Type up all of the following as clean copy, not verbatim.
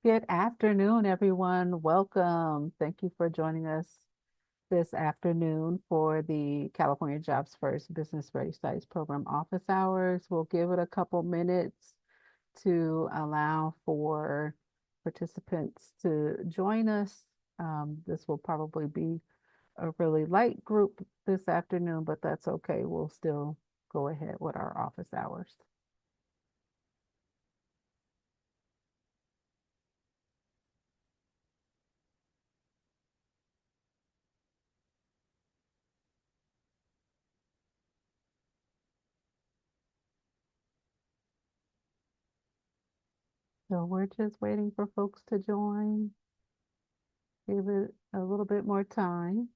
Good afternoon, everyone. Welcome. Thank you for joining us this afternoon for the California Jobs First Business Ready Sites Program office hours. We'll give it a couple minutes to allow for participants to join us. This will probably be a really light group this afternoon, but that's okay. We'll still go ahead with our office hours. So we're just waiting for folks to join. Give it a little bit more time.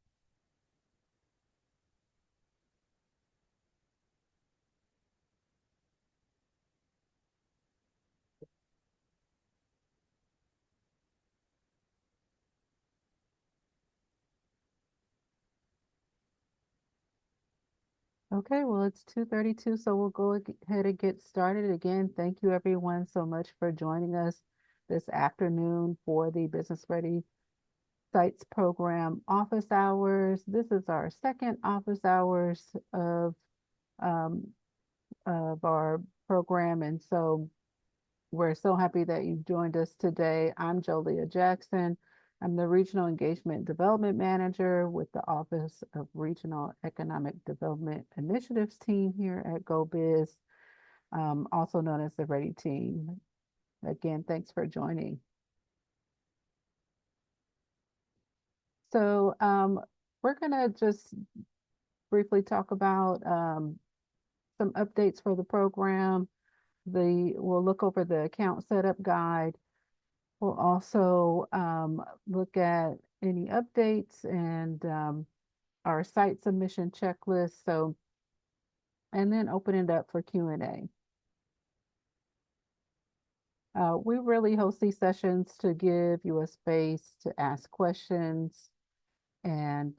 Okay, well, it's 2:32, so we'll go ahead and get started. Again, thank you everyone so much for joining us this afternoon for the Business Ready Sites Program office hours. This is our second office hours um, of our program, and so we're so happy that you've joined us today. I'm Jolia Jackson. I'm the Regional Engagement Development Manager with the Office of Regional Economic Development Initiatives team here at GO-Biz, also known as the Ready Team. Again, thanks for joining. So we're going to just briefly talk about some updates for the program. We'll look over the account setup guide. We'll also look at any updates and our site submission checklist. So, and then open it up for Q&A. We really host these sessions to give you a space to ask questions and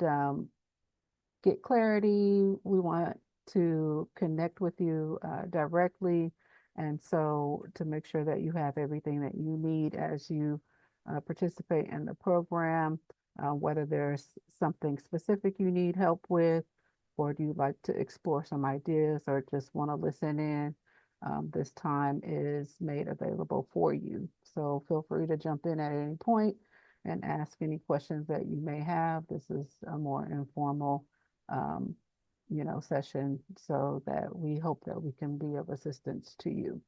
get clarity. We want to connect with you directly. And so to make sure that you have everything that you need as you participate in the program, whether there's something specific you need help with, or do you like to explore some ideas or just want to listen in, this time is made available for you. So feel free to jump in at any point and ask any questions that you may have. This is a more informal um, session so that we hope that we can be of assistance to you.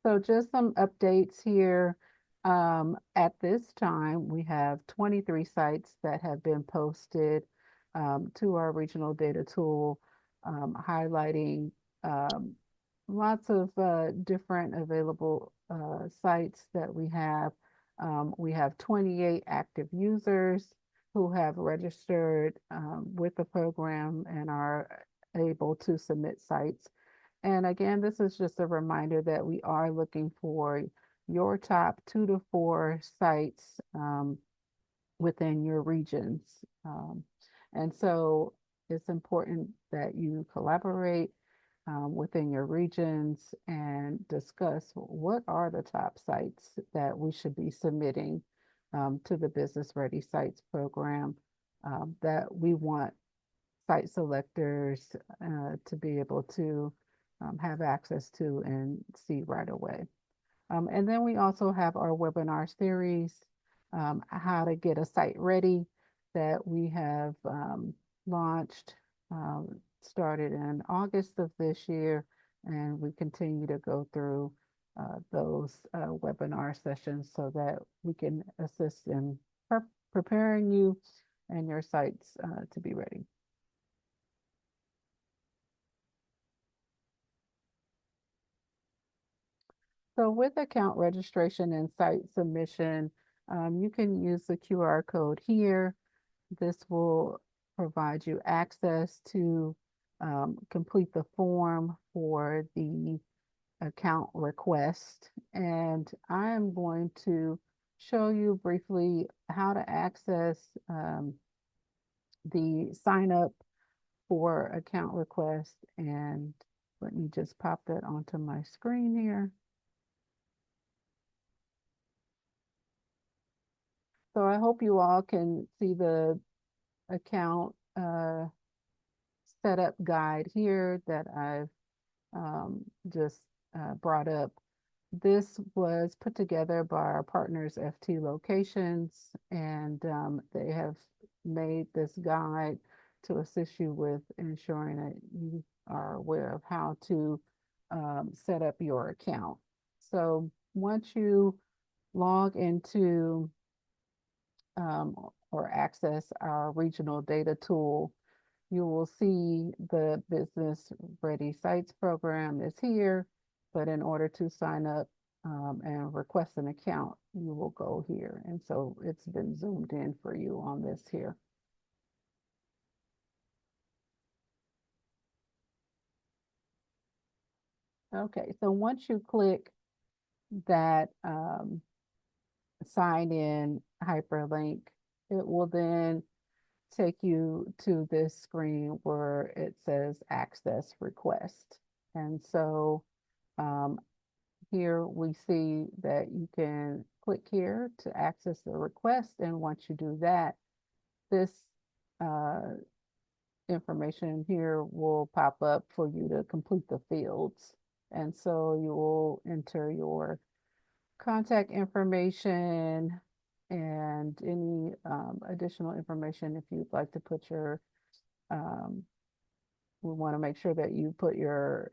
So just some updates here. At this time, we have 23 sites that have been posted to our regional data tool, highlighting um, lots of different available sites that we have. We have 28 active users who have registered with the program and are able to submit sites. And again, this is just a reminder that we are looking for your top 2 to 4 sites within your regions. And so it's important that you collaborate within your regions and discuss what are the top sites that we should be submitting to the Business Ready Sites program that we want site selectors to be able to have access to and see right away. And then we also have our webinar series, how to get a site ready, that we have launched, started in August of this year, and we continue to go through those webinar sessions so that we can assist in preparing you and your sites to be ready. So with account registration and site submission, you can use the QR code here. This will provide you access to complete the form for the account request. And I am going to show you briefly how to access the sign up for account request, and let me just pop that onto my screen here. So I hope you all can see the account setup guide here that I've just brought up. This was put together by our partners, FT Locations, and they have made this guide to assist you with ensuring that you are aware of how to set up your account. So once you log into um, or access our regional data tool, you will see the business ready sites program is here, but in order to sign up and request an account, you will go here. And so it's been zoomed in for you on this here. Okay, so once you click that sign in hyperlink, it will then take you to this screen where it says access request. And so um, here we see that you can click here to access the request. And once you do that, this uh, information here will pop up for you to complete the fields. And so you will enter your contact information and any additional information if you'd like to put your um, we want to make sure that you put your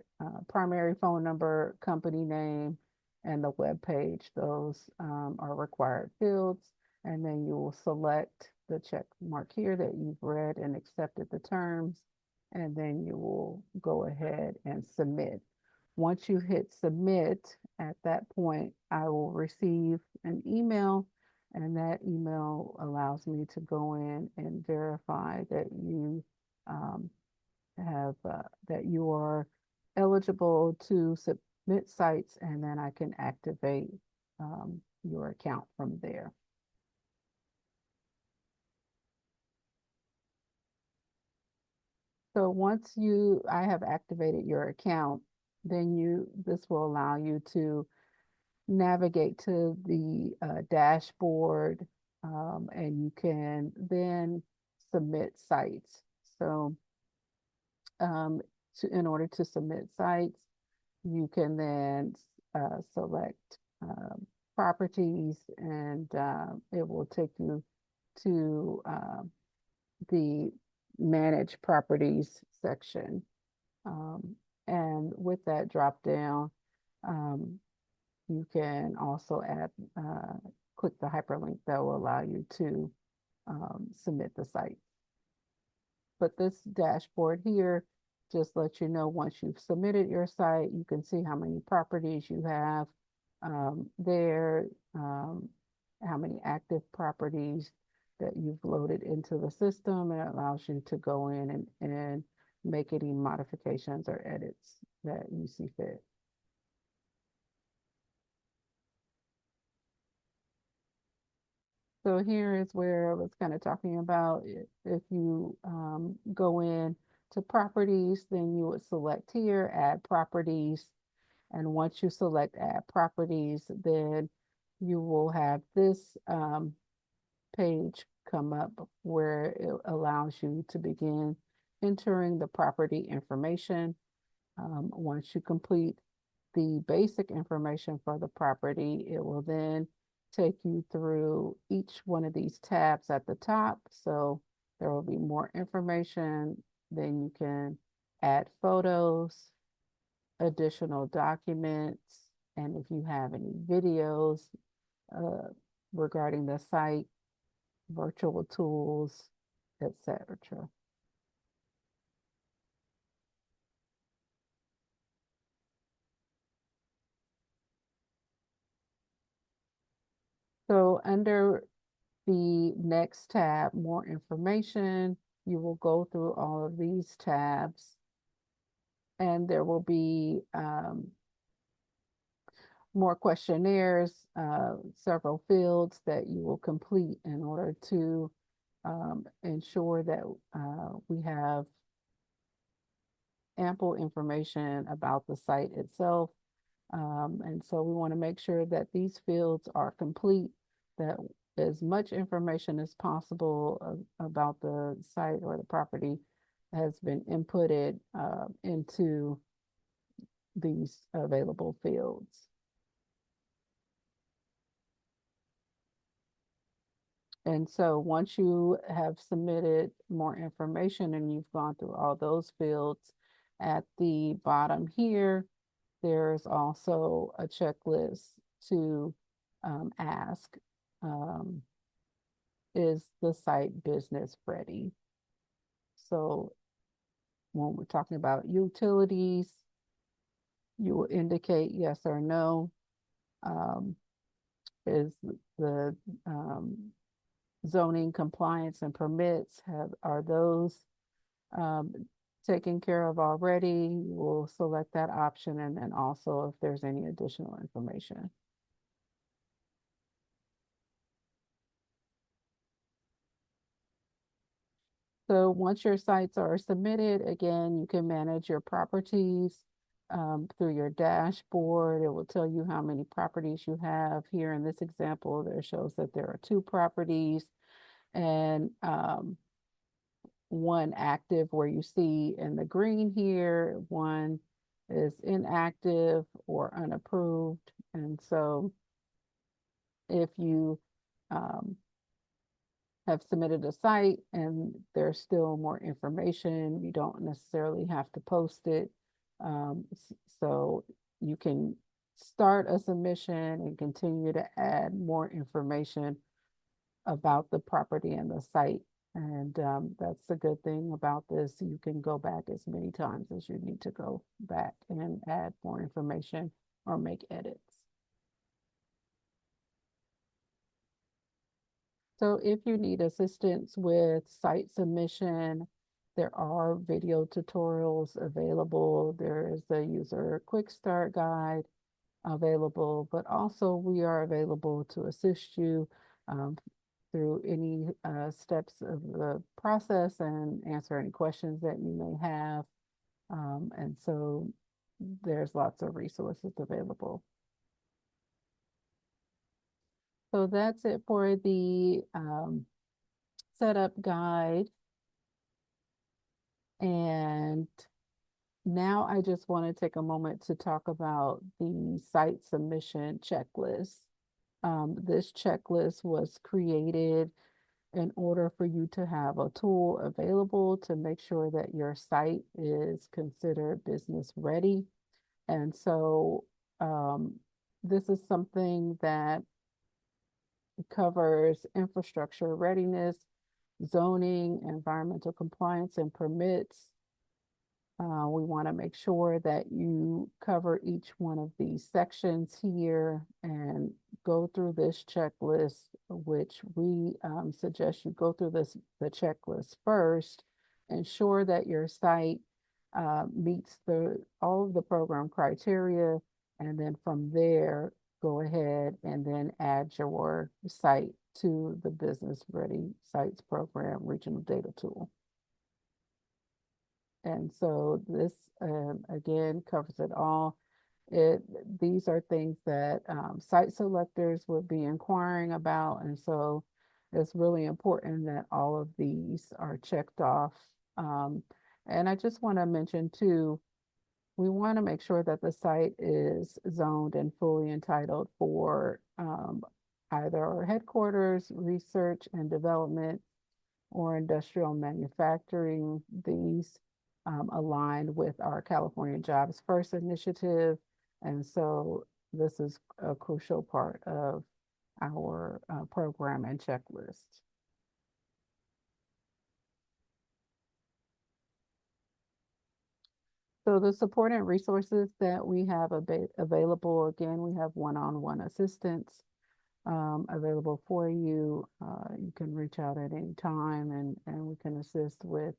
primary phone number, company name, and the web page. Those are required fields. And then you will select the check mark here that you've read and accepted the terms. And then you will go ahead and submit. Once you hit submit, at that point, I will receive an email, and that email allows me to go in and verify that you um, have that you are eligible to submit sites, and then I can activate your account from there. So once I have activated your account, then this will allow you to navigate to the dashboard, and you can then submit sites. So um, in order to submit sites, you can then select properties, and it will take you to the manage properties section. Um, and with that drop down, um, you can also click the hyperlink that will allow you to submit the site. But this dashboard here just lets you know once you've submitted your site, you can see how many properties you have there, how many active properties that you've loaded into the system. And it allows you to go in and make any modifications or edits that you see fit. So here is where I was kind of talking about if you go in to properties, then you would select here, add properties. And once you select add properties, then you will have this page come up where it allows you to begin entering the property information. Once you complete the basic information for the property, it will then take you through each one of these tabs at the top. So there will be more information. Then you can add photos, additional documents, and if you have any videos uh, regarding the site, virtual tools, etc. So under the next tab, more information, you will go through all of these tabs, and there will be more questionnaires, several fields that you will complete in order to ensure that we have ample information about the site itself. And so we want to make sure that these fields are complete, that as much information as possible about the site or the property has been inputted into these available fields. And so once you have submitted more information and you've gone through all those fields, at the bottom here, there's also a checklist to ask, um, is the site business ready? So when we're talking about utilities, you will indicate yes or no. Um, is the zoning compliance and permits are those um, taken care of already? We'll select that option, and then also if there's any additional information. So once your sites are submitted, again, you can manage your properties through your dashboard. It will tell you how many properties you have. Here in this example, there shows that there are 2 properties and one active, where you see in the green here, one is inactive or unapproved. And so if you um, have submitted a site and there's still more information, you don't necessarily have to post it. So you can start a submission and continue to add more information about the property and the site. And that's the good thing about this. You can go back as many times as you need to go back and add more information or make edits. So if you need assistance with site submission, there are video tutorials available. There is a user quick start guide available, but also we are available to assist you um, through any steps of the process and answer any questions that you may have. And so there's lots of resources available. So that's it for the setup guide. And now I just want to take a moment to talk about the site submission checklist. This checklist was created in order for you to have a tool available to make sure that your site is considered business ready. And so this is something that covers infrastructure readiness, zoning, environmental compliance, and permits. We want to make sure that you cover each one of these sections here and go through this checklist, which we suggest you go through the checklist first. Ensure that your site meets all of the program criteria, and then from there, go ahead and then add your site to the Business Ready Sites Program Regional Data Tool. And so this, again, covers it all. These are things that site selectors would be inquiring about. And so it's really important that all of these are checked off. And I just want to mention too, we want to make sure that the site is zoned and fully entitled for either headquarters, research and development, or industrial manufacturing. These align with our California Jobs First initiative. And so this is a crucial part of our program and checklist. So the support and resources that we have available, again, we have one-on-one assistance available for you. You can reach out at any time and we can assist with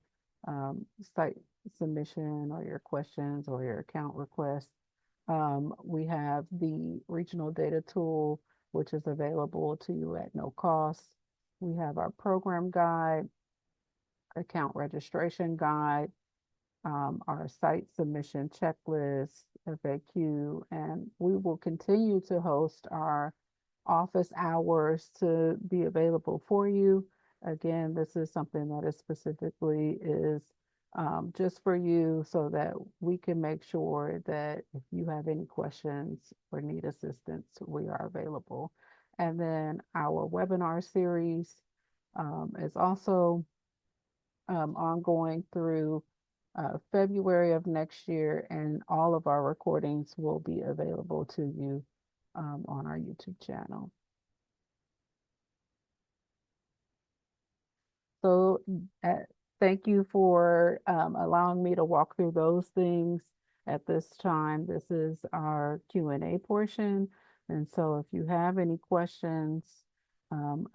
site submission or your questions or your account requests. We have the regional data tool, which is available to you at no cost. We have our program guide, account registration guide, our site submission checklist, FAQ, and we will continue to host our office hours to be available for you. Again, this is something that is specifically is just for you so that we can make sure that if you have any questions or need assistance, we are available. And then our webinar series is also ongoing through February of next year, and all of our recordings will be available to you on our YouTube channel. So uh, thank you for allowing me to walk through those things at this time. This is our Q&A portion. And so if you have any questions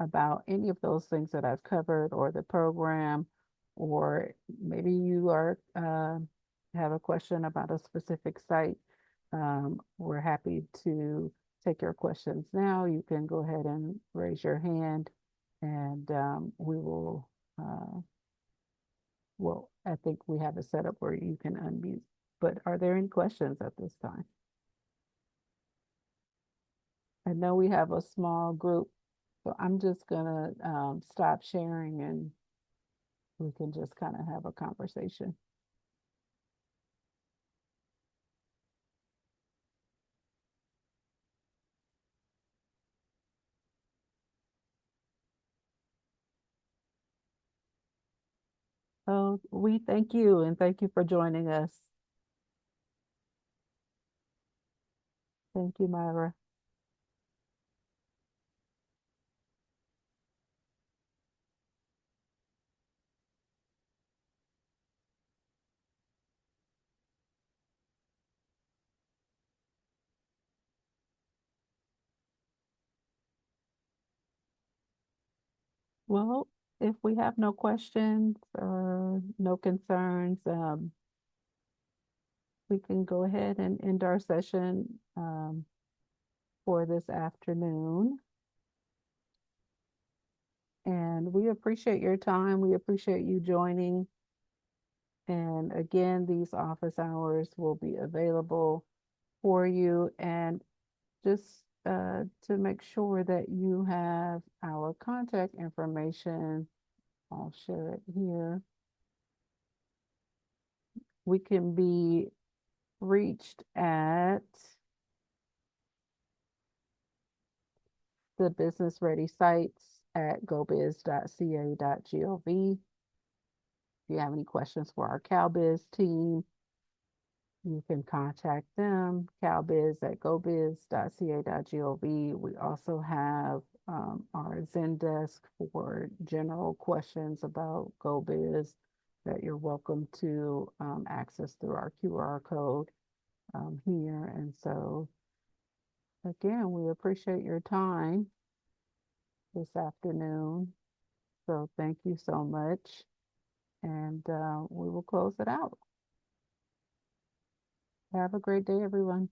about any of those things that I've covered or the program, or maybe you are have a question about a specific site, we're happy to take your questions now. You can go ahead and raise your hand and we will well, I think we have a setup where you can unmute. But are there any questions at this time? I know we have a small group, so I'm just gonna stop sharing and we can just kind of have a conversation. So we thank you and thank you for joining us. Thank you, Myra. Well, if we have no questions or no concerns, we can go ahead and end our session for this afternoon. And we appreciate your time. We appreciate you joining. And again, these office hours will be available for you. And just to make sure that you have our contact information, I'll share it here. We can be reached at the business ready sites at gobiz.ca.gov. If you have any questions for our CalBiz team, you can contact them, calbiz@gobiz.ca.gov. We also have our Zen desk for general questions about GoBiz that you're welcome to access through our QR code here. And so, again, we appreciate your time this afternoon. So thank you so much. And we will close it out. Have a great day, everyone.